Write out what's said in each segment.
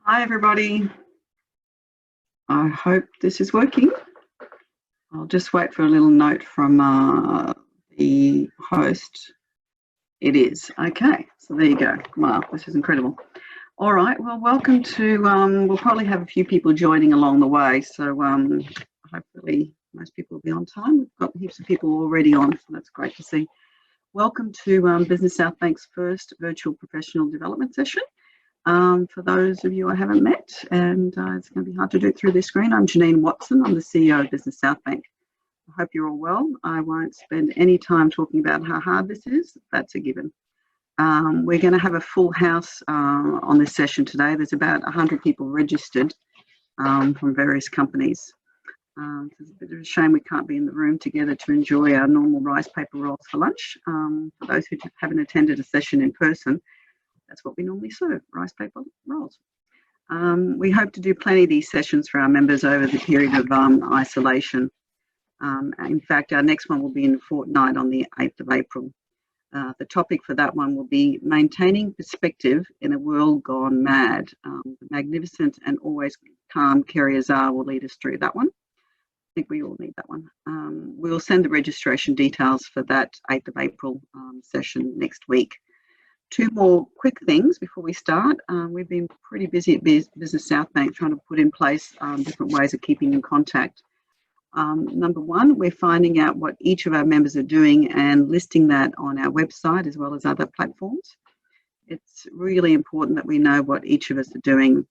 Hi everybody, I hope this is working. I'll just wait for a little note from the host. It is. Okay, so there you go. Wow, this is incredible. All right, well, welcome to, we'll probably have a few people joining along the way, so hopefully most people will be on time. We've got heaps of people already on, so that's great to see. Welcome to Business South Bank's first virtual professional development session. For those of you I haven't met, and it's going to be hard to do it through this screen, I'm Janine Watson. I'm the CEO of Business South Bank. I hope you're all well. I won't spend any time talking about how hard this is. That's a given. We're going to have a full house on this session today. There's about 100 people registered from various companies. It's a bit of a shame we can't be in the room together to enjoy our normal rice paper rolls for lunch. For those who haven't attended a session in person, that's what we normally serve, rice paper rolls. We hope to do plenty of these sessions for our members over the period of isolation. In fact, our next one will be in a fortnight on the 8th of April. The topic for that one will be maintaining perspective in a world gone mad. The magnificent and always calm Kerry Azar will lead us through that one. I think we all need that one. We'll send the registration details for that 8th of April session next week. Two more quick things before we start. We've been pretty busy at Business South Bank trying to put in place different ways of keeping in contact. Number one, we're finding out what each of our members are doing and listing that on our website as well as other platforms. It's really important that we know what each of us are doing.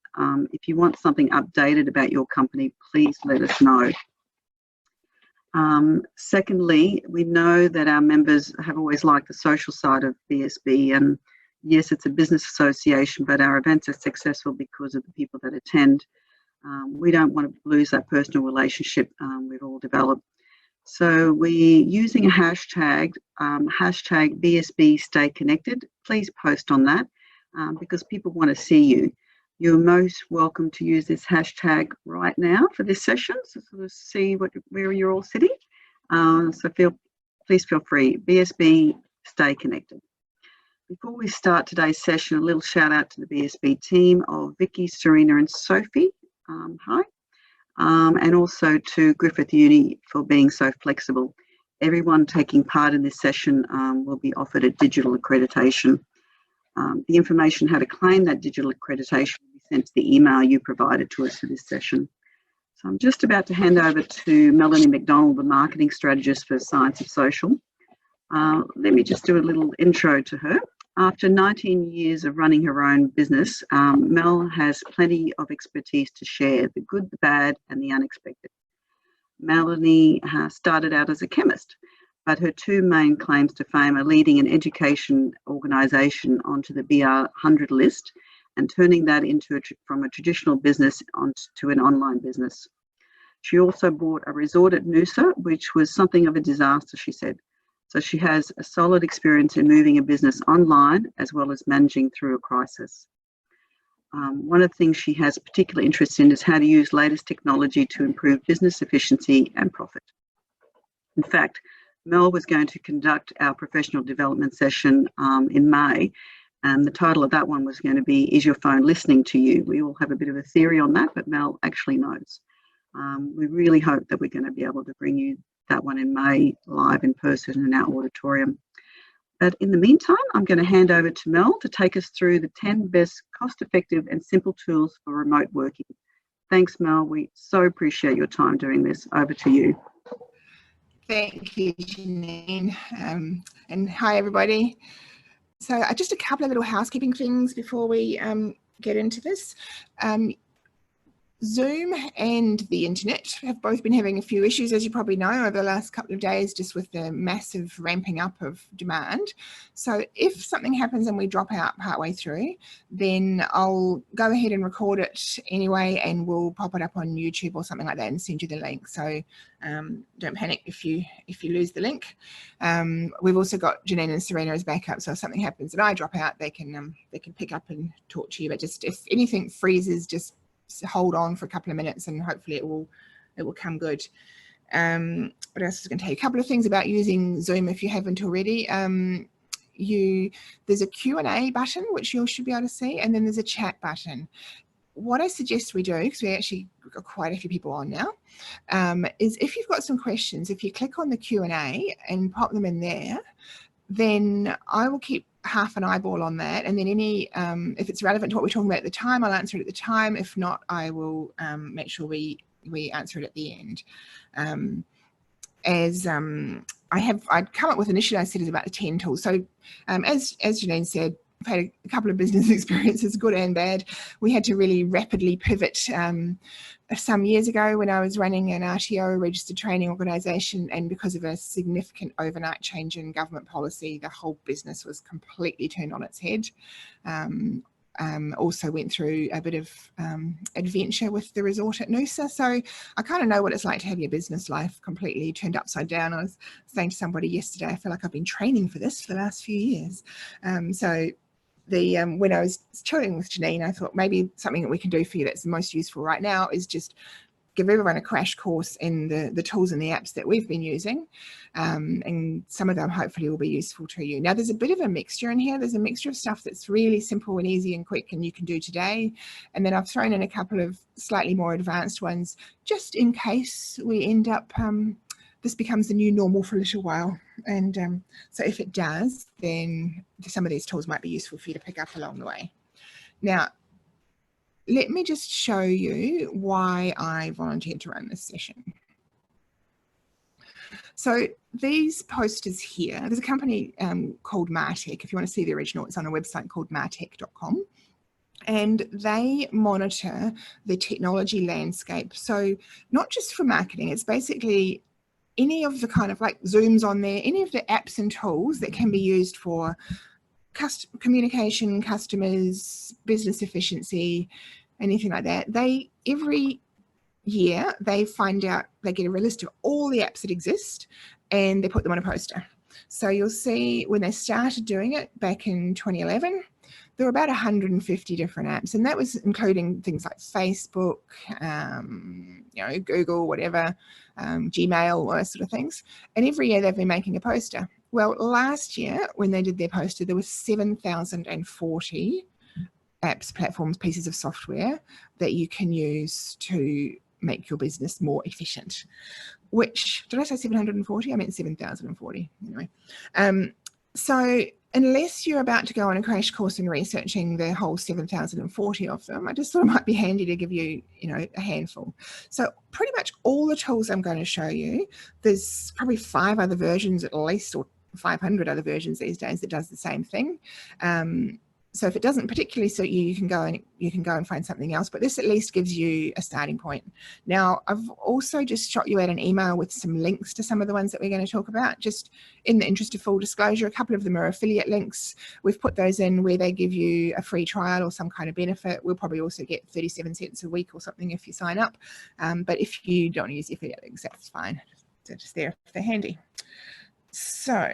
If you want something updated about your company, please let us know. Secondly, we know that our members have always liked the social side of BSB, and yes, it's a business association, but our events are successful because of the people that attend. We don't want to lose that personal relationship we've all developed. So we're using a hashtag, hashtag BSB Stay Connected. Please post on that because people want to see you. You're most welcome to use this hashtag right now for this session, so sort of see where you're all sitting. So please feel free. BSB, stay connected. Before we start today's session, a little shout out to the BSB team of Vicky, Serena and Sophie. Hi. And also to Griffith Uni for being so flexible. Everyone taking part in this session will be offered a digital accreditation. The information how to claim that digital accreditation will be sent to the email you provided to us for this session. So I'm just about to hand over to Melanie MacDonald, the marketing strategist for Science of Social. Let me just do a little intro to her. After 19 years of running her own business, Mel has plenty of expertise to share, the good, the bad and the unexpected. Melanie started out as a chemist, but her two main claims to fame are leading an education organisation onto the BR 100 list and turning that into from a traditional business onto an online business. She also bought a resort at Noosa, which was something of a disaster, she said. So she has a solid experience in moving a business online as well as managing through a crisis. One of the things she has particular interest in is how to use latest technology to improve business efficiency and profit. In fact, Mel was going to conduct our professional development session in May, and the title of that one was going to be, Is Your Phone Listening to You? We all have a bit of a theory on that, but Mel actually knows. We really hope that we're going to be able to bring you that one in May live in person in our auditorium. But in the meantime, I'm going to hand over to Mel to take us through the 10 best cost-effective and simple tools for remote working. Thanks, Mel. We so appreciate your time doing this. Over to you. Thank you, Janine. And hi, everybody. So just a couple of little housekeeping things before we get into this. Zoom and the internet have both been having a few issues, as you probably know, over the last couple of days, just with the massive ramping up of demand. So if something happens and we drop out partway through, then I'll go ahead and record it anyway, and we'll pop it up on YouTube or something like that and send you the link. So don't panic if you lose the link. We've also got Janine and Serena as backup, so if something happens and I drop out, they can pick up and talk to you. But just if anything freezes, just hold on for a couple of minutes and hopefully it will come good. What else is going to tell you? A couple of things about using Zoom if you haven't already. There's a Q&A button which you should be able to see, and then there's a chat button. what I suggest we do, because we actually got quite a few people on now, is if you've got some questions, if you click on the Q&A and pop them in there, then I will keep half an eyeball on that, and then any if it's relevant to what we're talking about at the time, I'll answer it at the time. If not, I will make sure we answer it at the end. I'd come up with initially, I said it's about 10 tools. So as Janine said, I've had a couple of business experiences, good and bad. We had to really rapidly pivot some years ago when I was running an RTO, registered training organisation, and because of a significant overnight change in government policy, the whole business was completely turned on its head. Also went through a bit of adventure with the resort at Noosa, so I kind of know what it's like to have your business life completely turned upside down. I was saying to somebody yesterday, I feel like I've been training for this for the last few years. When I was chatting with Janine, I thought maybe something that we can do for you that's the most useful right now is just give everyone a crash course in the tools and the apps that we've been using, and some of them hopefully will be useful to you. Now, there's a bit of a mixture in here. There's a mixture of stuff that's really simple and easy and quick and you can do today, and then I've thrown in a couple of slightly more advanced ones just in case we end up this becomes the new normal for a little while. And so if it does, then some of these tools might be useful for you to pick up along the way. Now, let me just show you why I volunteered to run this session. So these posters here, there's a company called Matic. If you want to see the original, it's on a website called matic.com. And they monitor the technology landscape. So not just for marketing, it's basically any of the kind of like Zoom's on there, any of the apps and tools that can be used for communication, customers, business efficiency, anything like that. They, every year, they find out, they get a list of all the apps that exist and they put them on a poster. So you'll see when they started doing it back in 2011, there were about 150 different apps, and that was including things like Facebook, Google, whatever, Gmail, all those sort of things. And every year they've been making a poster. Well, last year when they did their poster, there was 7,040 apps, platforms, pieces of software that you can use to make your business more efficient. Which, did I say 740? I meant 7,040 anyway. So unless you're about to go on a crash course in researching the whole 7,040 of them, I just thought it might be handy to give you, a handful. So pretty much all the tools I'm going to show you, there's probably 5 other versions at least, or 500 other versions these days that does the same thing. So if it doesn't particularly suit you, you can go and find something else, but this at least gives you a starting point. Now, I've also just shot you out an email with some links to some of the ones that we're going to talk about, just in the interest of full disclosure. A couple of them are affiliate links. We've put those in where they give you a free trial or some kind of benefit. We'll probably also get 37 cents a week or something if you sign up. But if you don't use the affiliate links, that's fine. They're just there if they're handy. So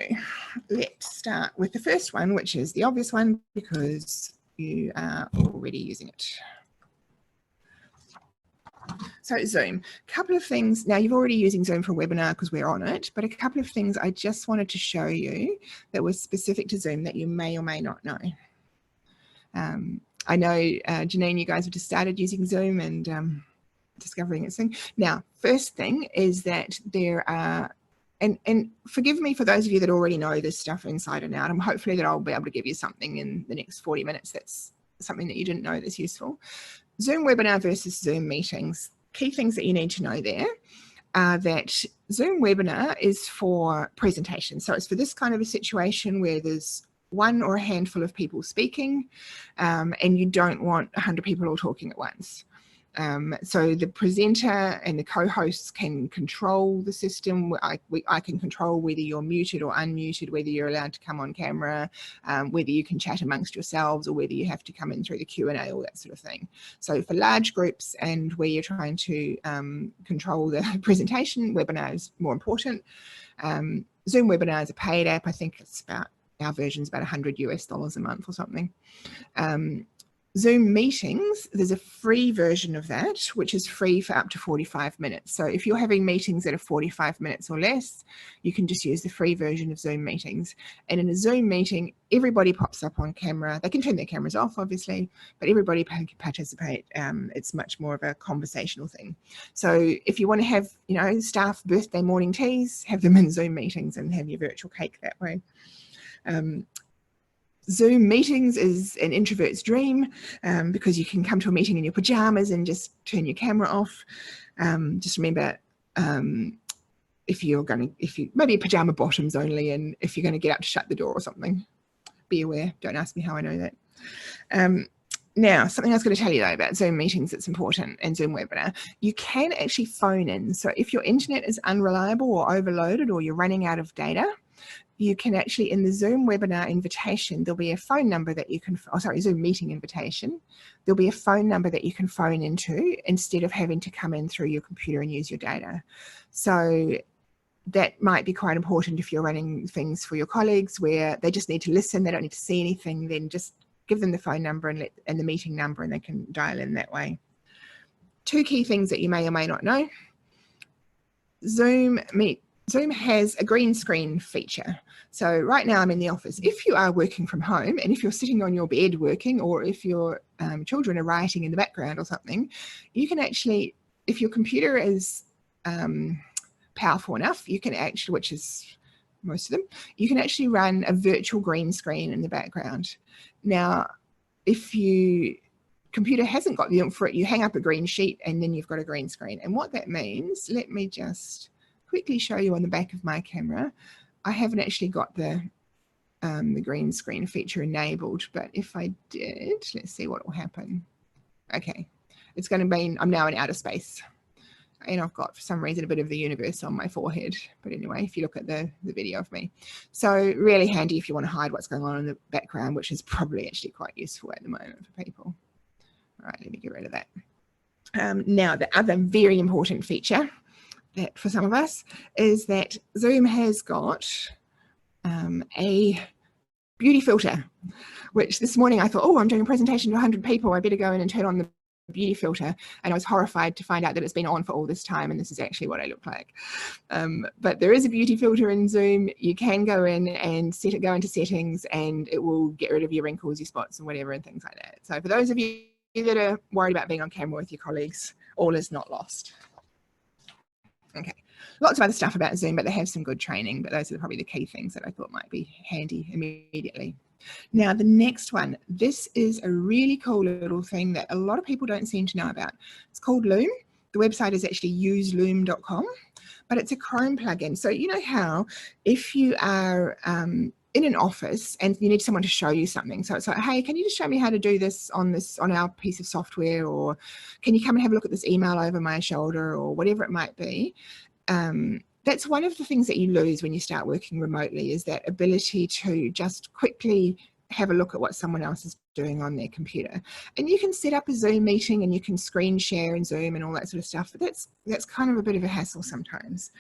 let's start with the first one, which is the obvious one because you are already using it. So Zoom, a couple of things. Now you're already using Zoom for a webinar because we're on it, but a couple of things I just wanted to show you that was specific to Zoom that you may or may not know. I know, Janine, you guys have just started using Zoom and discovering its thing. Now, first thing is that there are, and forgive me for those of you that already know this stuff inside and out. I'm hopefully that I'll be able to give you something in the next 40 minutes that's something that you didn't know that's useful. Zoom webinar versus Zoom meetings. Key things that you need to know there are that Zoom webinar is for presentation. So it's for this kind of a situation where there's one or a handful of people speaking and you don't want 100 people all talking at once. So the presenter and the co-hosts can control the system. I can control whether you're muted or unmuted, whether you're allowed to come on camera, whether you can chat amongst yourselves or whether you have to come in through the Q&A, all that sort of thing. So for large groups and where you're trying to control the presentation, webinar is more important. Zoom webinar is a paid app. I think it's about, our version's about $100 US a month or something. Zoom meetings, there's a free version of that, which is free for up to 45 minutes. So if you're having meetings that are 45 minutes or less, you can just use the free version of Zoom meetings. And in a Zoom meeting, everybody pops up on camera. They can turn their cameras off, obviously, but everybody can participate. It's much more of a conversational thing. So if you want to have, you know, staff birthday morning teas, have them in Zoom meetings and have your virtual cake that way. Zoom meetings is an introvert's dream because you can come to a meeting in your pajamas and just turn your camera off. Just remember, maybe pajama bottoms only, and if you're going to get up to shut the door or something, be aware. Don't ask me how I know that. Now, something I was going to tell you though about Zoom meetings that's important and Zoom webinar, you can actually phone in. So if your internet is unreliable or overloaded or you're running out of data, you can actually, in the Zoom webinar invitation, there'll be a phone number that you can, Zoom meeting invitation, there'll be a phone number that you can phone into instead of having to come in through your computer and use your data. So that might be quite important if you're running things for your colleagues where they just need to listen, they don't need to see anything, then just give them the phone number and the meeting number and they can dial in that way. Two key things that you may or may not know. Zoom has a green screen feature. So right now I'm in the office. If you are working from home and if you're sitting on your bed working, or if your children are writing in the background or something, you can actually, if your computer is powerful enough, you can actually, which is most of them, you can actually run a virtual green screen in the background. Now, if your computer hasn't got the oomph for it, you hang up a green sheet and then you've got a green screen. And what that means, let me just quickly show you on the back of my camera. I haven't actually got the green screen feature enabled, but if I did, let's see what will happen. Okay, it's going to mean I'm now in outer space. And I've got, for some reason, a bit of the universe on my forehead. But anyway, if you look at the video of me. So really handy if you want to hide what's going on in the background, which is probably actually quite useful at the moment for people. All right, let me get rid of that. Now, the other very important feature that for some of us is that Zoom has got a beauty filter, which this morning I thought, oh, I'm doing a presentation to 100 people. I better go in and turn on the beauty filter. And I was horrified to find out that it's been on for all this time and this is actually what I look like. But there is a beauty filter in Zoom. You can go in and go into settings and it will get rid of your wrinkles, your spots and whatever and things like that. So for those of you that are worried about being on camera with your colleagues, all is not lost. Okay, lots of other stuff about Zoom, but they have some good training, but those are probably the key things that I thought might be handy immediately. Now, the next one, this is a really cool little thing that a lot of people don't seem to know about. It's called Loom. The website is actually useloom.com, but it's a Chrome plugin. So you know how if you are in an office and you need someone to show you something. So it's like, hey, can you just show me how to do this on our piece of software, or can you come and have a look at this email over my shoulder, or whatever it might be. That's one of the things that you lose when you start working remotely, is that ability to just quickly have a look at what someone else is doing on their computer. And you can set up a Zoom meeting and you can screen share in Zoom and all that sort of stuff, but that's kind of a bit of a hassle sometimes.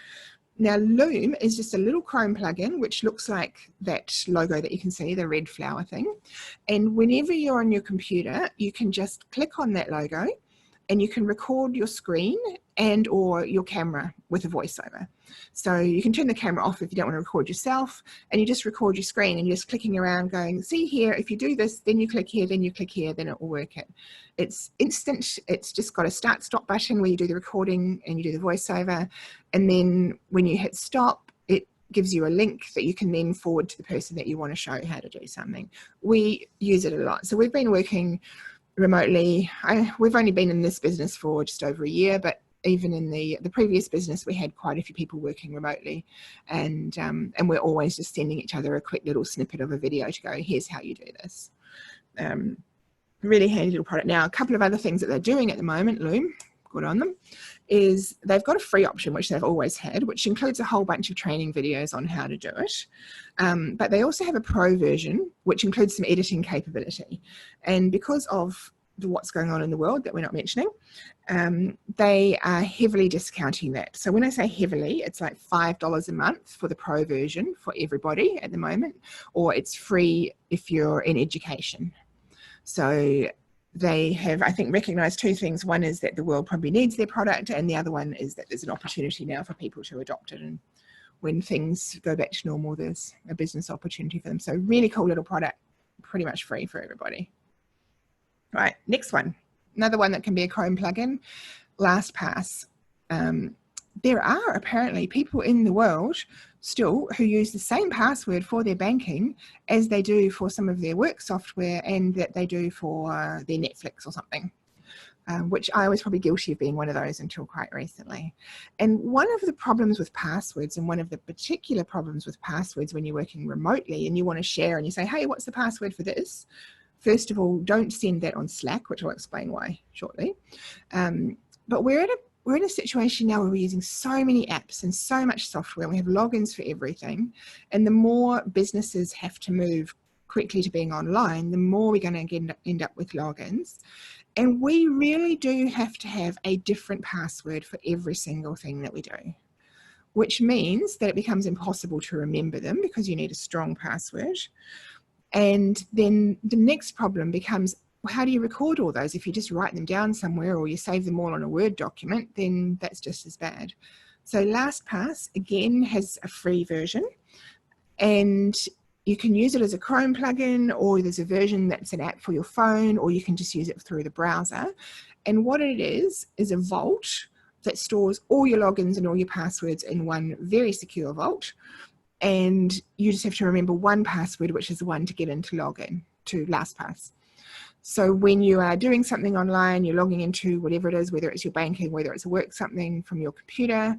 Now, Loom is just a little Chrome plugin, which looks like that logo that you can see, the red flower thing. And whenever you're on your computer, you can just click on that logo and you can record your screen and or your camera with a voiceover. So you can turn the camera off if you don't want to record yourself, and you just record your screen and you're just clicking around going, see here, if you do this, then you click here, then you click here, then it will work it. It's instant. It's just got a start stop button where you do the recording and you do the voiceover. And then when you hit stop, it gives you a link that you can then forward to the person that you want to show how to do something. We use it a lot. So we've been working remotely. We've only been in this business for just over a year, but even in the previous business, we had quite a few people working remotely, and we're always just sending each other a quick little snippet of a video to go, here's how you do this. Really handy little product. Now, a couple of other things that they're doing at the moment, Loom, good on them, is they've got a free option, which they've always had, which includes a whole bunch of training videos on how to do it. But they also have a pro version, which includes some editing capability. And because of what's going on in the world that we're not mentioning, they are heavily discounting that. So when I say heavily, it's like $5 a month for the pro version for everybody at the moment, or it's free if you're in education. So they have, I think, recognised two things. One is that the world probably needs their product, and the other one is that there's an opportunity now for people to adopt it. And when things go back to normal, there's a business opportunity for them. So really cool little product, pretty much free for everybody. Right, next one. Another one that can be a Chrome plugin, LastPass. There are apparently people in the world still who use the same password for their banking as they do for some of their work software and that they do for their Netflix or something, which I was probably guilty of being one of those until quite recently. And one of the problems with passwords, and one of the particular problems with passwords when you're working remotely and you want to share and you say, hey, what's the password for this? First of all, don't send that on Slack, which I'll explain why shortly. But we're in a situation now where we're using so many apps and so much software. We have logins for everything. And the more businesses have to move quickly to being online, the more we're going to end up with logins. And we really do have to have a different password for every single thing that we do, which means that it becomes impossible to remember them because you need a strong password. And then the next problem becomes, well, how do you record all those? If you just write them down somewhere or you save them all on a Word document, then that's just as bad. So LastPass, again, has a free version, and you can use it as a Chrome plugin, or there's a version that's an app for your phone, or you can just use it through the browser. And what it is a vault that stores all your logins and all your passwords in one very secure vault. And you just have to remember one password, which is the one to get into login to LastPass. So when you are doing something online, you're logging into whatever it is, whether it's your banking, whether it's a work something from your computer,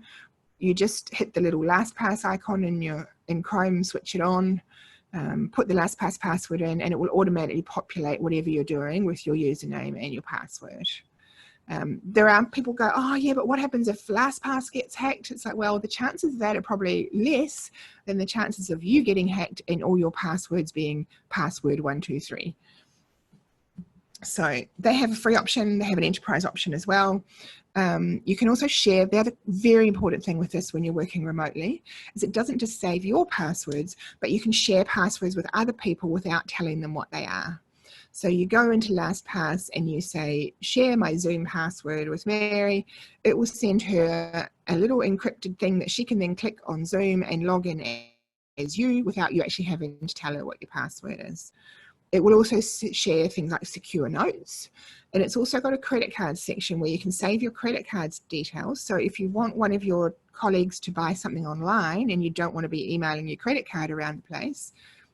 you just hit the little LastPass icon in Chrome, switch it on, put the LastPass password in, and it will automatically populate whatever you're doing with your username and your password. There are people go, oh yeah, but what happens if LastPass gets hacked? It's like, well, the chances of that are probably less than the chances of you getting hacked and all your passwords being password 123. So they have a free option, they have an enterprise option as well. You can also share. The other very important thing with this when you're working remotely is it doesn't just save your passwords, but you can share passwords with other people without telling them what they are. So you go into LastPass and you say, share my Zoom password with Mary. It will send her a little encrypted thing that she can then click on Zoom and log in as you without you actually having to tell her what your password is. It will also share things like secure notes. And it's also got a credit card section where you can save your credit card's details. So if you want one of your colleagues to buy something online and you don't want to be emailing your credit card around the place,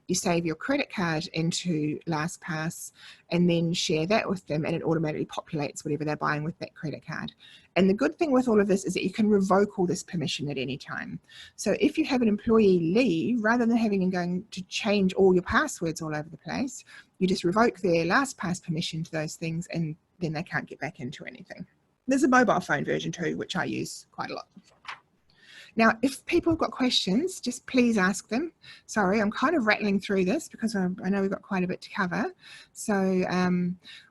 you save your credit card into LastPass and then share that with them, and it automatically populates whatever they're buying with that credit card. And the good thing with all of this is that you can revoke all this permission at any time. So if you have an employee leave, rather than having them going to change all your passwords all over the place, you just revoke their LastPass permission to those things, and then they can't get back into anything. There's a mobile phone version too, which I use quite a lot. Now, if people have got questions, just please ask them. Sorry, I'm kind of rattling through this because I know we've got quite a bit to cover. So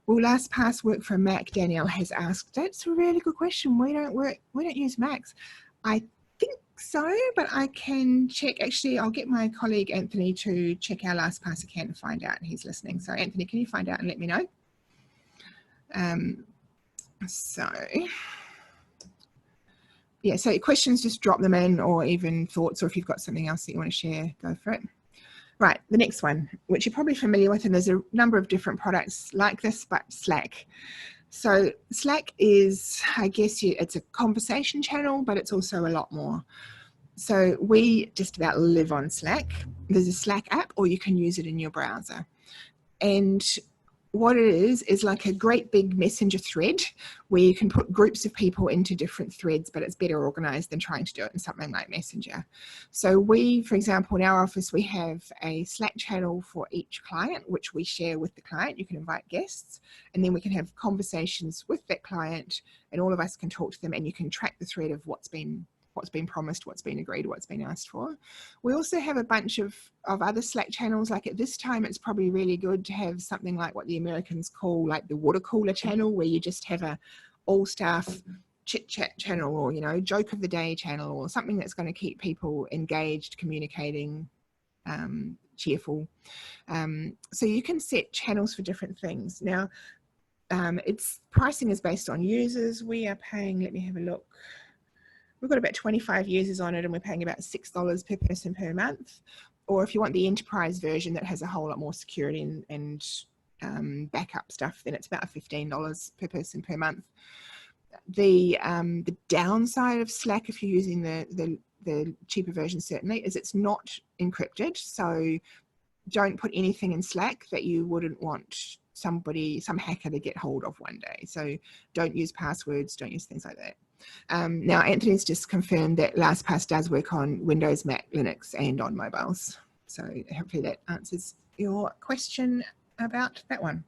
will LastPass work for a Mac? Danielle has asked. That's a really good question. We don't use Macs. I think so, but I can check. Actually, I'll get my colleague Anthony to check our LastPass account and find out. He's listening. So Anthony, can you find out and let me know? Yeah, so questions, just drop them in, or even thoughts, or if you've got something else that you want to share, go for it. Right, the next one, which you're probably familiar with, and there's a number of different products like this, but Slack. So Slack is, I guess, it's a conversation channel, but it's also a lot more. So we just about live on Slack. There's a Slack app, or you can use it in your browser. And what it is like a great big messenger thread where you can put groups of people into different threads, but it's better organized than trying to do it in something like Messenger. So we, for example, in our office, we have a Slack channel for each client, which we share with the client. You can invite guests, and then we can have conversations with that client, and all of us can talk to them, and you can track the thread of what's been promised, what's been agreed, what's been asked for. We also have a bunch of other Slack channels. Like at this time, it's probably really good to have something like what the Americans call like the water cooler channel, where you just have a all staff chit chat channel, or, you know, joke of the day channel, or something that's going to keep people engaged, communicating, cheerful. So you can set channels for different things. Now, its pricing is based on users. We are paying, let me have a look. We've got about 25 users on it, and we're paying about $6 per person per month. Or if you want the enterprise version that has a whole lot more security and backup stuff, then it's about $15 per person per month. The downside of Slack, if you're using the cheaper version, certainly, is it's not encrypted. So don't put anything in Slack that you wouldn't want some hacker to get hold of one day. So don't use passwords, don't use things like that. Now, Anthony's just confirmed that LastPass does work on Windows, Mac, Linux, and on mobiles. So hopefully that answers your question about that one.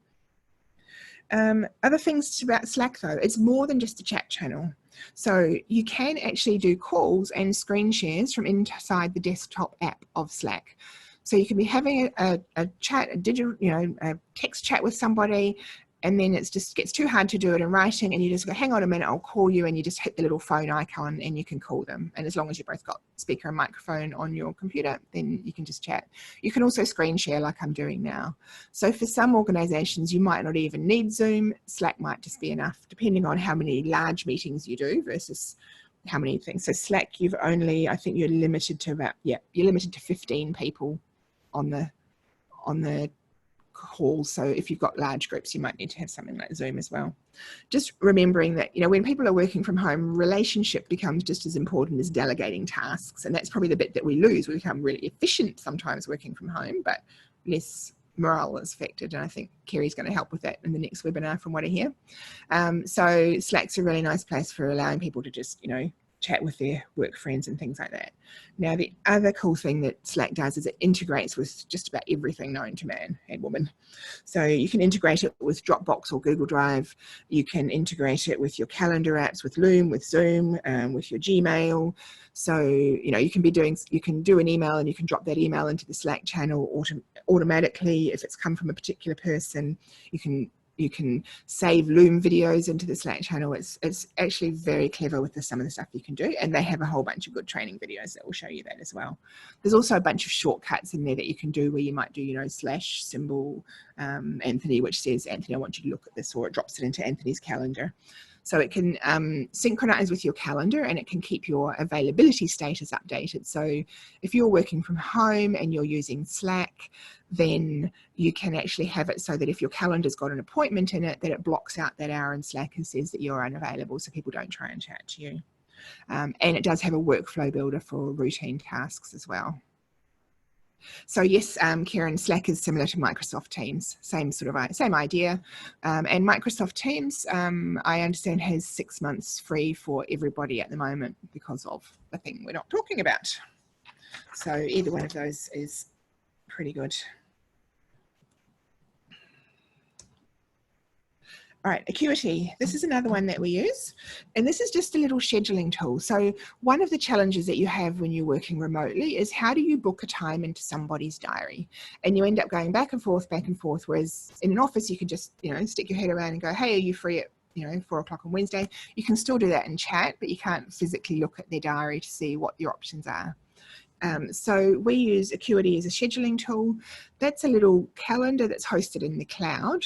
Other things about Slack, though, it's more than just a chat channel. So you can actually do calls and screen shares from inside the desktop app of Slack. So you can be having a chat, a digital, a text chat with somebody, and then it just gets too hard to do it in writing, and you just go, hang on a minute, I'll call you, and you just hit the little phone icon and you can call them. And as long as you've both got speaker and microphone on your computer, then you can just chat. You can also screen share like I'm doing now. So for some organizations, you might not even need Zoom. Slack might just be enough, depending on how many large meetings you do versus how many things. So Slack, I think you're limited to you're limited to 15 people on the call. So if you've got large groups, you might need to have something like Zoom as well. Just remembering that, when people are working from home, relationship becomes just as important as delegating tasks. And that's probably the bit that we lose. We become really efficient sometimes working from home, but less morale is affected. And I think Kerry's going to help with that in the next webinar from what I hear. So Slack's a really nice place for allowing people to just, chat with their work friends and things like that. Now, the other cool thing that Slack does is it integrates with just about everything known to man and woman. So you can integrate it with Dropbox or Google Drive. You can integrate it with your calendar apps, with Loom, with Zoom, with your Gmail. So, you can do an email and you can drop that email into the Slack channel automatically. If it's come from a particular person, you can save Loom videos into the Slack channel. It's actually very clever with some of the stuff you can do, and they have a whole bunch of good training videos that will show you that as well. There's also a bunch of shortcuts in there that you can do where you might do, / symbol Anthony, which says, Anthony, I want you to look at this, or it drops it into Anthony's calendar. So it can synchronize with your calendar, and it can keep your availability status updated. So if you're working from home and you're using Slack, then you can actually have it so that if your calendar's got an appointment in it, that it blocks out that hour in Slack and says that you're unavailable, so people don't try and chat to you. And it does have a workflow builder for routine tasks as well. So yes, Karen, Slack is similar to Microsoft Teams, same idea. And Microsoft Teams, I understand, has 6 months free for everybody at the moment because of the thing we're not talking about. So either one of those is pretty good. All right, Acuity. This is another one that we use, and this is just a little scheduling tool. So one of the challenges that you have when you're working remotely is how do you book a time into somebody's diary? And you end up going back and forth, whereas in an office you can just, stick your head around and go, hey, are you free at 4 o'clock on Wednesday? You can still do that in chat, but you can't physically look at their diary to see what your options are. So we use Acuity as a scheduling tool. That's a little calendar that's hosted in the cloud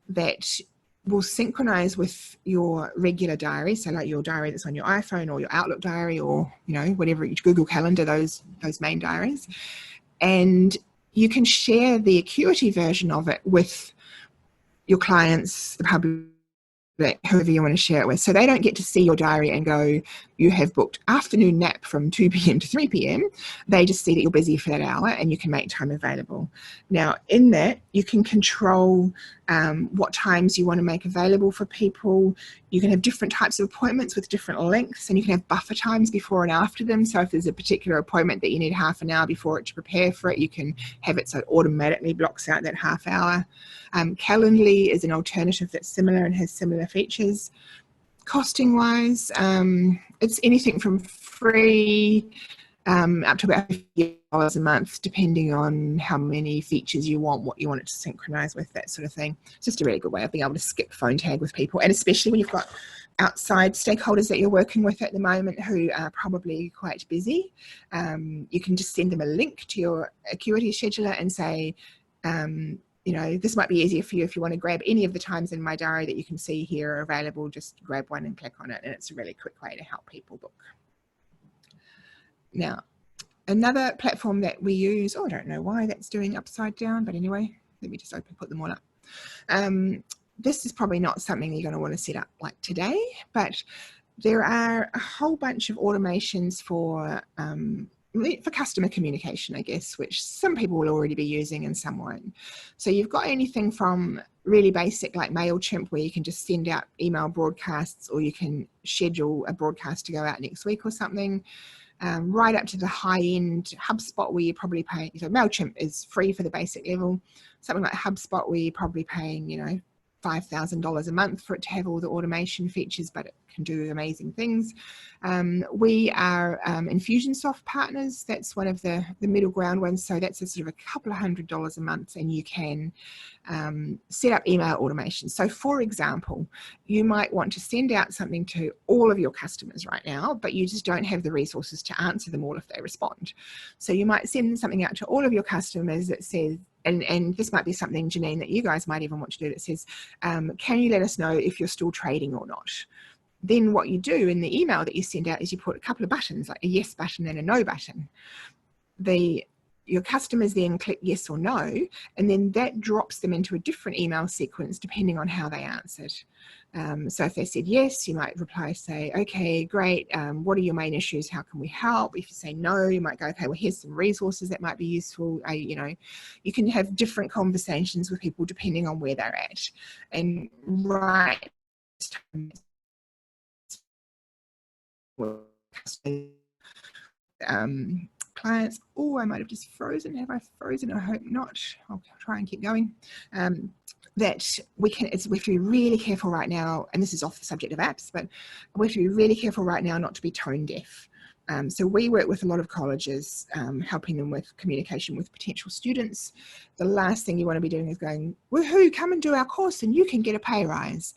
that will synchronize with your regular diary. So like your diary that's on your iPhone or your Outlook diary or, whatever, Google Calendar, those main diaries. And you can share the Acuity version of it with your clients, the public, whoever you want to share it with. So they don't get to see your diary and go, you have booked afternoon nap from 2 p.m. to 3 p.m. They just see that you're busy for that hour and you can make time available. Now in that, you can control what times you want to make available for people. You can have different types of appointments with different lengths, and you can have buffer times before and after them. So if there's a particular appointment that you need half an hour before it to prepare for it, you can have it so it automatically blocks out that half hour. Calendly is an alternative that's similar and has similar features. Costing wise, it's anything from free up to about $50 a month, depending on how many features you want, what you want it to synchronize with, that sort of thing. It's just a really good way of being able to skip phone tag with people, and especially when you've got outside stakeholders that you're working with at the moment who are probably quite busy. You can just send them a link to your Acuity scheduler and say, you know, this might be easier for you if you want to grab any of the times in my diary that you can see here are available. Just grab one and click on it, and it's a really quick way to help people book. Now, another platform that we use, oh, I don't know why that's doing upside down, but anyway, let me just put them all up. This is probably not something you're going to want to set up like today, but there are a whole bunch of automations for customer communication, I guess, which some people will already be using and some won't. So you've got anything from really basic like MailChimp, where you can just send out email broadcasts, or you can schedule a broadcast to go out next week or something, right up to the high end HubSpot, where you're probably paying, so MailChimp is free for the basic level, something like HubSpot where you're probably paying, you know, $5,000 a month for it to have all the automation features, but it can do amazing things. We are Infusionsoft partners. That's one of the middle ground ones. So that's a sort of a couple of $100 a month, and you can set up email automation. So for example, you might want to send out something to all of your customers right now, but you just don't have the resources to answer them all if they respond. So you might send something out to all of your customers that says, and this might be something, Janine, that you guys might even want to do, that says, can you let us know if you're still trading or not? Then what you do in the email that you send out is you put a couple of buttons, like a yes button and a no button. Your customers then click yes or no, and then that drops them into a different email sequence depending on how they answered. So if they said yes, you might reply, say, okay, great, what are your main issues, how can we help? If you say no, you might go, okay, well, here's some resources that might be useful. You know, you can have different conversations with people depending on where they're at. And right clients, oh, I might have just frozen. Have I frozen? I hope not. I'll try and keep going. That we have to be really careful right now, and this is off the subject of apps, but we have to be really careful right now not to be tone deaf. So we work with a lot of colleges, helping them with communication with potential students. The last thing you want to be doing is going, woohoo, come and do our course and you can get a pay rise.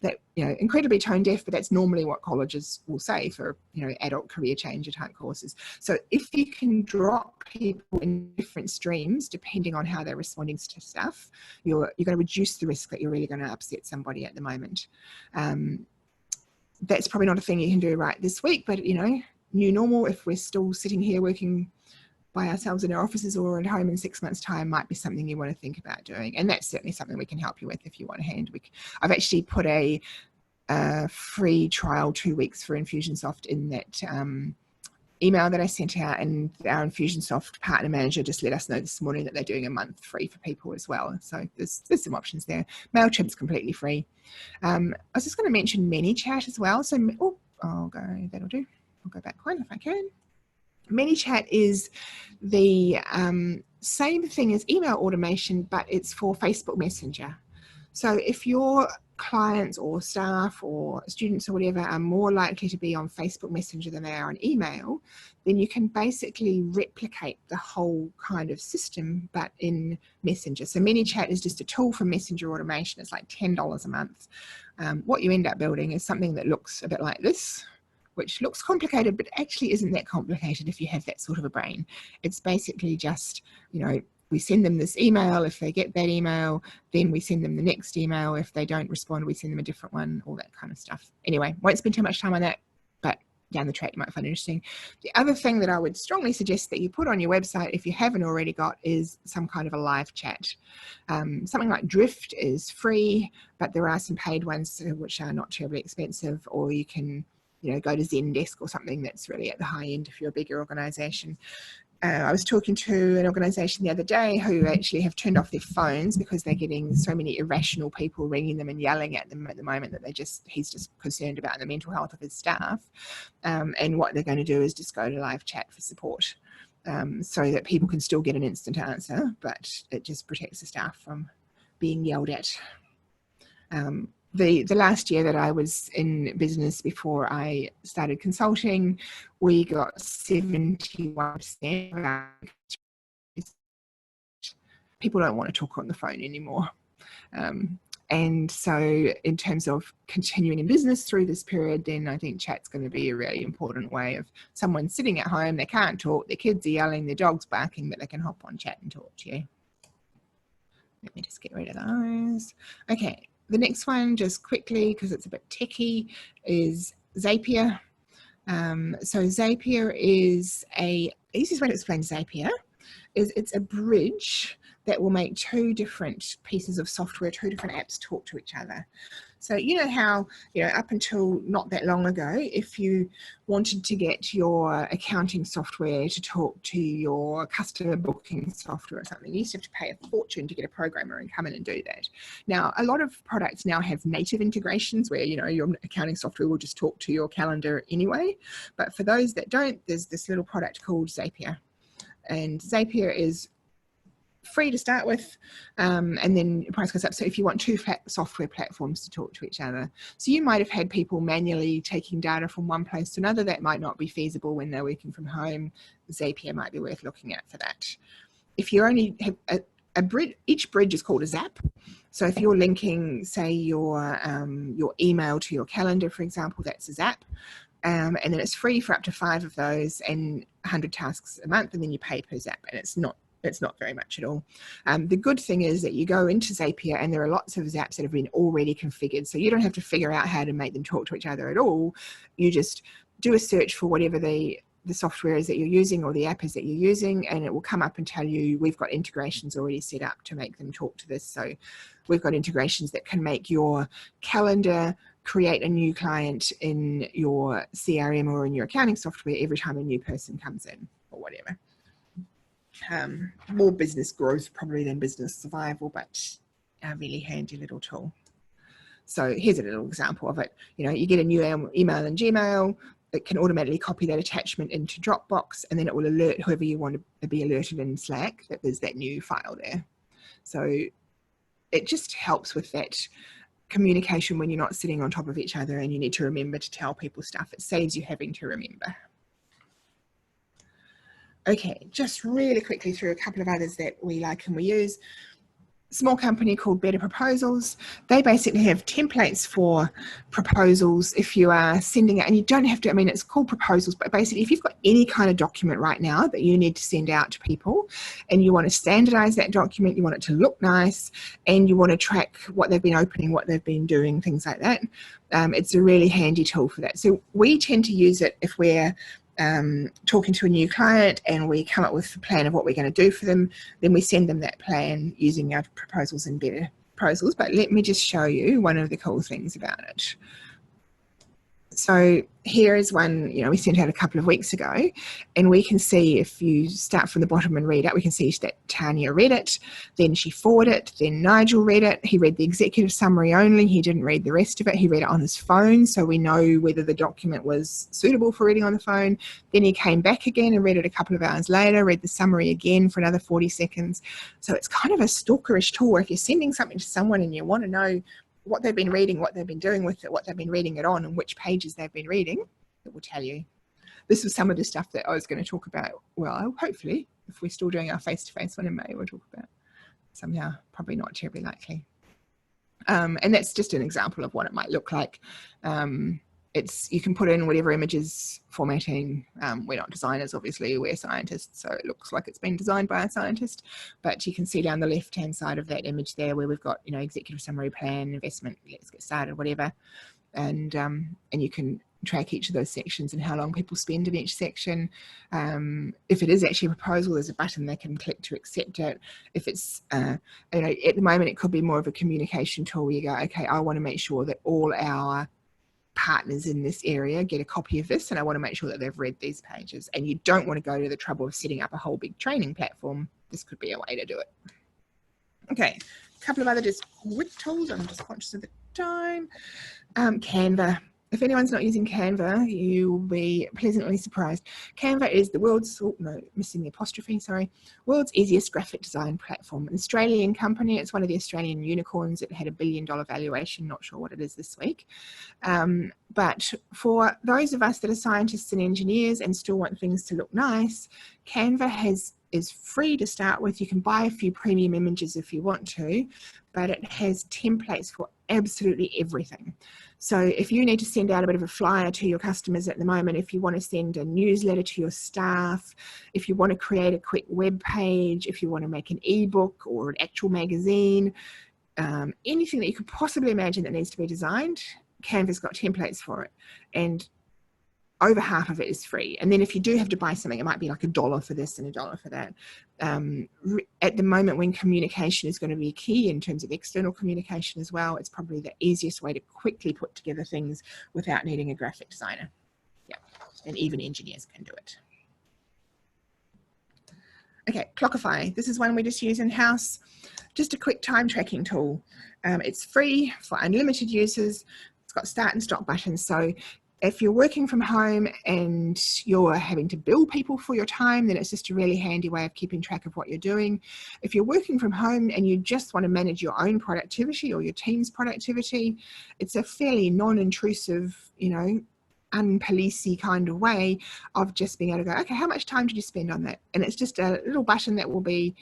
That, you know, incredibly tone deaf, but that's normally what colleges will say for, you know, adult career changer type courses. So if you can drop people in different streams depending on how they're responding to stuff, you're going to reduce the risk that you're really going to upset somebody at the moment. That's probably not a thing you can do right this week, but, you know, new normal, if we're still sitting here working by ourselves in our offices or at home in 6 months' time, might be something you want to think about doing. And that's certainly something we can help you with if you want a hand. I've actually put a free trial 2 weeks for Infusionsoft in that email that I sent out, and our Infusionsoft partner manager just let us know this morning that they're doing a month free for people as well. So there's some options there. MailChimp's completely free. I was just going to mention ManyChat as well. So, that'll do. I'll go back one if I can. ManyChat is the same thing as email automation, but it's for Facebook Messenger. So if your clients or staff or students or whatever are more likely to be on Facebook Messenger than they are on email, then you can basically replicate the whole kind of system, but in Messenger. So ManyChat is just a tool for messenger automation. It's like $10 a month. What you end up building is something that looks a bit like this, which looks complicated, but actually isn't that complicated if you have that sort of a brain. It's basically just, you know, we send them this email. If they get that email, then we send them the next email. If they don't respond, we send them a different one, all that kind of stuff. Anyway, won't spend too much time on that, but down the track you might find it interesting. The other thing that I would strongly suggest that you put on your website, if you haven't already got, is some kind of a live chat. Something like Drift is free, but there are some paid ones which are not terribly expensive, or you can, you know, go to Zendesk or something that's really at the high end if you're a bigger organization. I was talking to an organization the other day who actually have turned off their phones because they're getting so many irrational people ringing them and yelling at them at the moment that he's just concerned about the mental health of his staff. And what they're going to do is just go to live chat for support, so that people can still get an instant answer, but it just protects the staff from being yelled at. The last year that I was in business before I started consulting, we got 71% of our people don't want to talk on the phone anymore. And so in terms of continuing in business through this period, then I think chat's going to be a really important way of someone sitting at home, they can't talk, their kids are yelling, their dog's barking, but they can hop on chat and talk to you. Let me just get rid of those. Okay, the next one, just quickly, because it's a bit techy, is Zapier. So Zapier is the easiest way to explain Zapier is it's a bridge that will make two different pieces of software, two different apps talk to each other. So you know how, up until not that long ago, if you wanted to get your accounting software to talk to your customer booking software or something, you used to have to pay a fortune to get a programmer and come in and do that. Now, a lot of products now have native integrations where, your accounting software will just talk to your calendar anyway. But for those that don't, there's this little product called Zapier. And Zapier is free to start with, and then the price goes up. So if you want two software platforms to talk to each other, so you might have had people manually taking data from one place to another. That might not be feasible when they're working from home. Zapier might be worth looking at for that. If you only have a bridge, each bridge is called a Zap. So if you're linking, say, your email to your calendar, for example, that's a Zap. And then it's free for up to 5 of those and 100 tasks a month, and then you pay per Zap, and it's not very much at all. The good thing is that you go into Zapier and there are lots of Zaps that have been already configured, so you don't have to figure out how to make them talk to each other at all. You just do a search for whatever the software is that you're using or the app is that you're using, and it will come up and tell you we've got integrations already set up to make them talk to this. So we've got integrations that can make your calendar create a new client in your CRM or in your accounting software every time a new person comes in or whatever. More business growth probably than business survival, but a really handy little tool. So here's a little example of it. You get a new email in Gmail. It can automatically copy that attachment into Dropbox, and then it will alert whoever you want to be alerted in Slack that there's that new file there. So it just helps with that communication when you're not sitting on top of each other and you need to remember to tell people stuff. It saves you having to remember. Okay, just really quickly through a couple of others that we like and we use. Small company called Better Proposals. They basically have templates for proposals if you are sending it, and you don't have to, it's called proposals, but basically if you've got any kind of document right now that you need to send out to people and you want to standardize that document, you want it to look nice, and you want to track what they've been opening, what they've been doing, things like that, it's a really handy tool for that. So we tend to use it if we're talking to a new client and we come up with a plan of what we're going to do for them, then we send them that plan using our proposals and Better Proposals. But let me just show you one of the cool things about it. So here is one, we sent out a couple of weeks ago, and we can see if you start from the bottom and read it, we can see that Tanya read it, then she forwarded it, then Nigel read it. He read the executive summary only. He didn't read the rest of it. He read it on his phone, so we know whether the document was suitable for reading on the phone. Then he came back again and read it a couple of hours later, read the summary again for another 40 seconds. So it's kind of a stalkerish tool. If you're sending something to someone and you want to know what they've been reading, what they've been doing with it, what they've been reading it on, and which pages they've been reading, it will tell you. This was some of the stuff that I was going to talk about. Well, hopefully, if we're still doing our face-to-face one in May, we'll talk about somehow, probably not terribly likely. And that's just an example of what it might look like. You can put in whatever images formatting. We're not designers, obviously, we're scientists, so it looks like it's been designed by a scientist, but you can see down the left-hand side of that image there where we've got, executive summary, plan, investment, let's get started, whatever. And you can track each of those sections and how long people spend in each section. If it is actually a proposal, there's a button they can click to accept it. If it's, at the moment, it could be more of a communication tool where you go, okay, I want to make sure that all our partners in this area get a copy of this, and I want to make sure that they've read these pages, and you don't want to go to the trouble of setting up a whole big training platform. This could be a way to do it. Okay, a couple of other just quick tools. I'm just conscious of the time. Canva. If anyone's not using Canva, you will be pleasantly surprised. Canva is the world's, missing the apostrophe, sorry, world's easiest graphic design platform. An Australian company, it's one of the Australian unicorns. It had $1 billion valuation, not sure what it is this week. But for those of us that are scientists and engineers and still want things to look nice, Canva has is free to start with. You can buy a few premium images if you want to, but it has templates for absolutely everything. So if you need to send out a bit of a flyer to your customers at the moment, if you want to send a newsletter to your staff, if you want to create a quick web page, if you want to make an ebook or an actual magazine, anything that you could possibly imagine that needs to be designed, Canva's got templates for it. And over half of it is free. And then if you do have to buy something, it might be like $1 for this and $1 for that. At the moment, when communication is going to be key in terms of external communication as well, it's probably the easiest way to quickly put together things without needing a graphic designer. Yeah, and even engineers can do it. Okay, Clockify. This is one we just use in-house. Just a quick time tracking tool. It's free for unlimited users. It's got start and stop buttons. So if you're working from home and you're having to bill people for your time, then it's just a really handy way of keeping track of what you're doing. If you're working from home and you just want to manage your own productivity or your team's productivity, it's a fairly non-intrusive, you know, unpolicey kind of way of just being able to go, okay, how much time did you spend on that? And it's just a little button that will be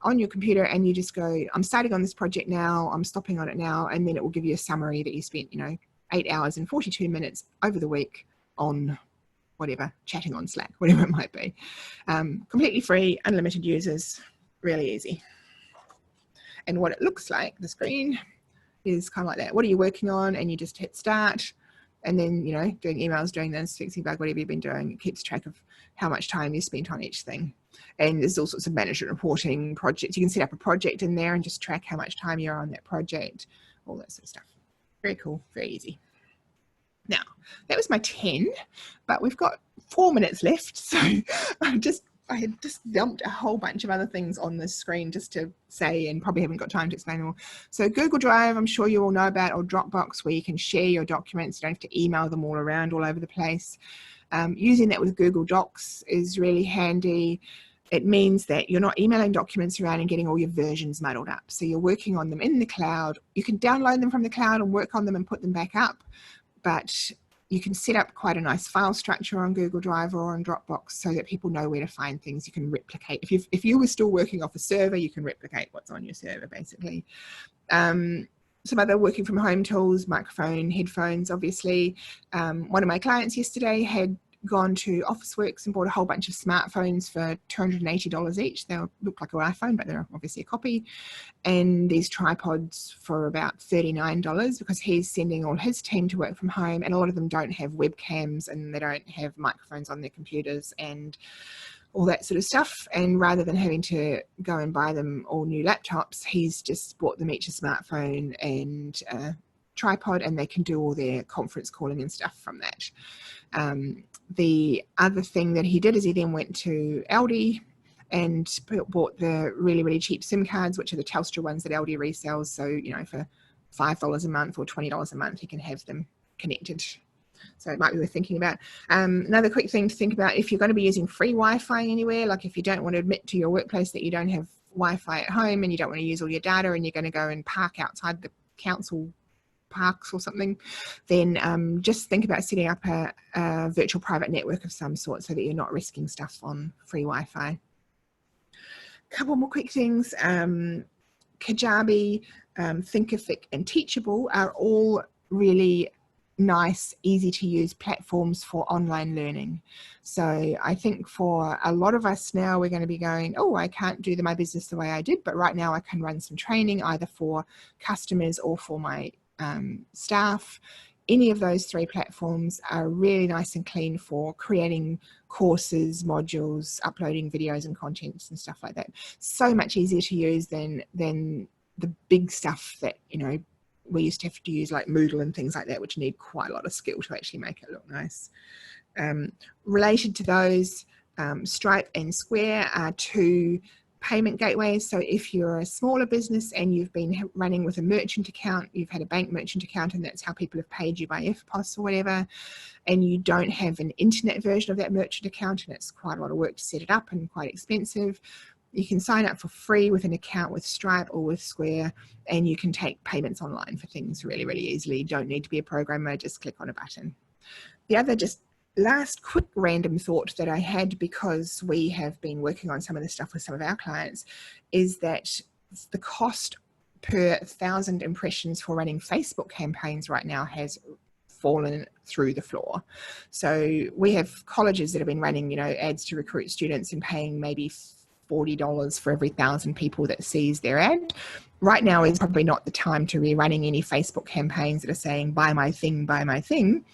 on your computer, and you just go, I'm starting on this project now, I'm stopping on it now, and then it will give you a summary that you spent, you know, 8 hours and 42 minutes over the week on whatever, chatting on Slack, whatever it might be. Completely free, unlimited users, really easy. And what it looks like, the screen is kind of like that. What are you working on? And you just hit start, and then, you know, doing emails, doing this, fixing bug, whatever you've been doing. It keeps track of how much time you spent on each thing. And there's all sorts of management reporting projects. You can set up a project in there and just track how much time you're on that project, all that sort of stuff. Very cool, very easy. Now, that was my 10, but we've got 4 minutes left. So I had just dumped a whole bunch of other things on the screen just to say, and probably haven't got time to explain them all. So Google Drive, I'm sure you all know about, or Dropbox, where you can share your documents. You don't have to email them all around all over the place. Using that with Google Docs is really handy. It means that you're not emailing documents around and getting all your versions muddled up. So you're working on them in the cloud. You can download them from the cloud and work on them and put them back up, but you can set up quite a nice file structure on Google Drive or on Dropbox so that people know where to find things. You can replicate. If you were still working off a server, you can replicate what's on your server, basically. Some other working from home tools, microphone, headphones, obviously. One of my clients yesterday had gone to Officeworks and bought a whole bunch of smartphones for $280 each. They look like an iPhone, but they're obviously a copy. And these tripods for about $39, because he's sending all his team to work from home, and a lot of them don't have webcams and they don't have microphones on their computers and all that sort of stuff. And rather than having to go and buy them all new laptops, he's just bought them each a smartphone and a tripod, and they can do all their conference calling and stuff from that. The other thing that he did is he then went to Aldi and bought the really, really cheap SIM cards, which are the Telstra ones that Aldi resells. So, you know, for $5 a month or $20 a month, he can have them connected. So it might be worth thinking about. Another quick thing to think about, if you're going to be using free Wi-Fi anywhere, like if you don't want to admit to your workplace that you don't have Wi-Fi at home and you don't want to use all your data and you're going to go and park outside the council parks or something, then just think about setting up a virtual private network of some sort so that you're not risking stuff on free Wi-Fi. Couple more quick things. Kajabi, Thinkific and Teachable are all really nice, easy to use platforms for online learning. So I think for a lot of us now, we're going to be going, oh, I can't do my business the way I did, but right now I can run some training either for customers or for my staff. Any of those three platforms are really nice and clean for creating courses, modules, uploading videos and contents and stuff like that. So much easier to use than the big stuff that, you know, we used to have to use, like Moodle and things like that, which need quite a lot of skill to actually make it look nice. Related to those, Stripe and Square are two payment gateways. So if you're a smaller business and you've been running with a merchant account, you've had a bank merchant account and that's how people have paid you by FPOS or whatever, and you don't have an internet version of that merchant account and it's quite a lot of work to set it up and quite expensive, you can sign up for free with an account with Stripe or with Square, and you can take payments online for things really, really easily. You don't need to be a programmer, just click on a button. The other just last quick random thought that I had, because we have been working on some of this stuff with some of our clients, is that the cost per 1,000 impressions for running Facebook campaigns right now has fallen through the floor. So we have colleges that have been running, you know, ads to recruit students and paying maybe $40 for every 1,000 people that sees their ad. Right now is probably not the time to be running any Facebook campaigns that are saying, buy my thing, buy my thing.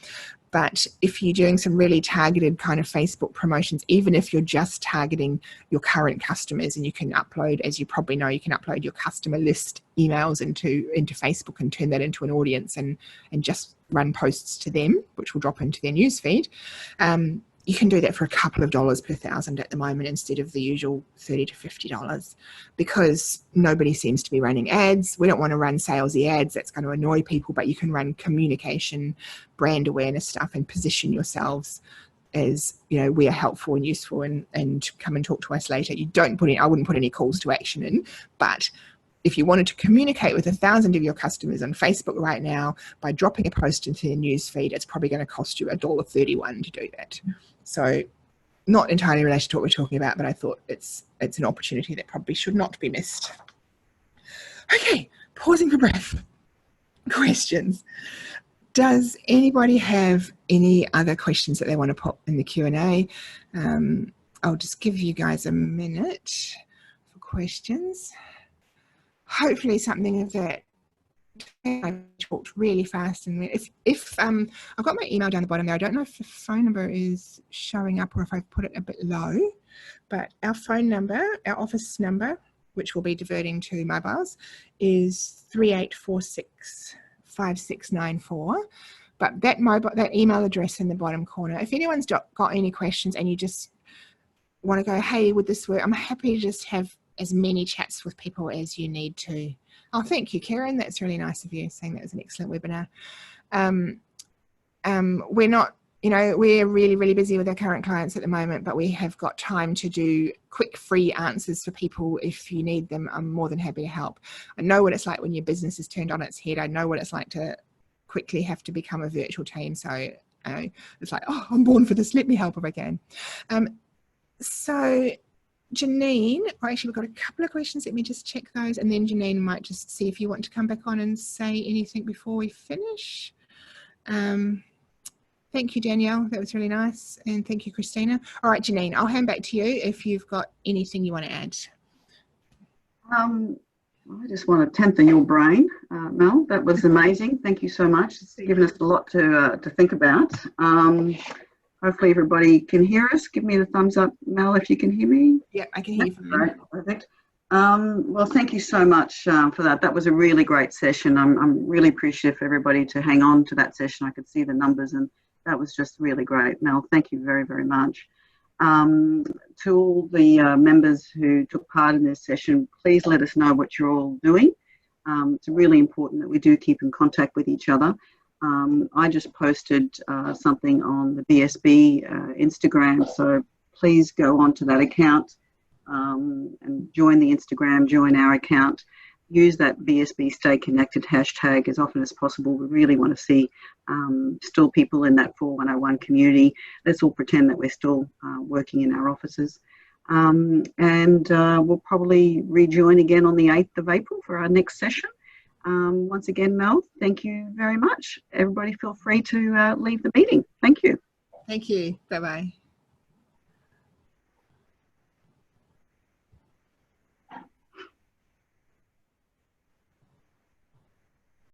But if you're doing some really targeted kind of Facebook promotions, even if you're just targeting your current customers, and you can upload, as you probably know, you can upload your customer list emails into Facebook and turn that into an audience and just run posts to them, which will drop into their newsfeed. You can do that for a couple of dollars per 1,000 at the moment instead of the usual $30 to $50, because nobody seems to be running ads. We don't want to run salesy ads. That's going to annoy people, but you can run communication, brand awareness stuff, and position yourselves as, you know, we are helpful and useful, and come and talk to us later. I wouldn't put any calls to action in, but if you wanted to communicate with 1,000 of your customers on Facebook right now by dropping a post into their newsfeed, it's probably going to cost you $1.31 to do that. So not entirely related to what we're talking about, but I thought it's an opportunity that probably should not be missed. Okay, pausing for breath. Questions. Does anybody have any other questions that they want to pop in the Q&A? I'll just give you guys a minute for questions. Hopefully something of that. I talked really fast, and if I've got my email down the bottom there. I don't know if the phone number is showing up or if I've put it a bit low, but our phone number, our office number, which will be diverting to mobiles, is 3846 5694. But that email address in the bottom corner, if anyone's got any questions and you just want to go, hey, would this work? I'm happy to just have as many chats with people as you need to. Oh, thank you, Karen. That's really nice of you, saying that was an excellent webinar. We're not, you know, we're really, really busy with our current clients at the moment, but we have got time to do quick free answers for people if you need them. I'm more than happy to help. I know what it's like when your business is turned on its head. I know what it's like to quickly have to become a virtual team. So it's like, oh, I'm born for this. Let me help if I can. So Janine, actually we've got a couple of questions. Let me just check those, and then Janine might just see if you want to come back on and say anything before we finish. Thank you, Danielle. That was really nice. And thank you, Christina. All right, Janine, I'll hand back to you if you've got anything you want to add. I just want to temper your brain, Mel. That was amazing. Thank you so much. It's given us a lot to think about. Hopefully everybody can hear us. Give me the thumbs up, Mel, if you can hear me. Yeah, I can hear you. Great, perfect. Well, thank you so much for that. That was a really great session. I'm really appreciative for everybody to hang on to that session. I could see the numbers, and that was just really great. Mel, thank you very, very much. To all the members who took part in this session, please let us know what you're all doing. It's really important that we do keep in contact with each other. I just posted something on the BSB Instagram, so please go onto that account and join the Instagram, join our account. Use that BSB Stay Connected hashtag as often as possible. We really want to see still people in that 4101 community. Let's all pretend that we're still working in our offices. And we'll probably rejoin again on the 8th of April for our next session. Once again, Mel, thank you very much. Everybody feel free to leave the meeting. Thank you. Thank you. Bye-bye.